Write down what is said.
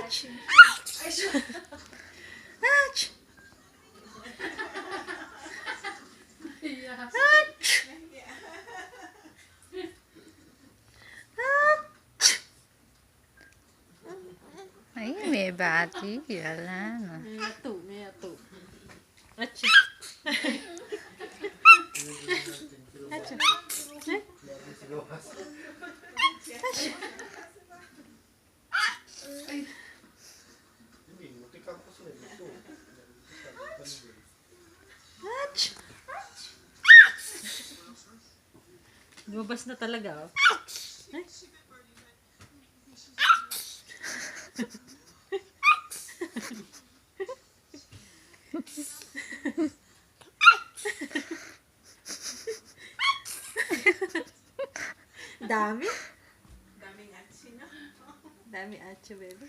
Ach! Ach! Ach! Ay, may bati. Wala na. May ato. Achi. Achi. Ach! Lumabas na talaga, oh. Ay. Dami. Daming atsi, no? Dami atcho, baby.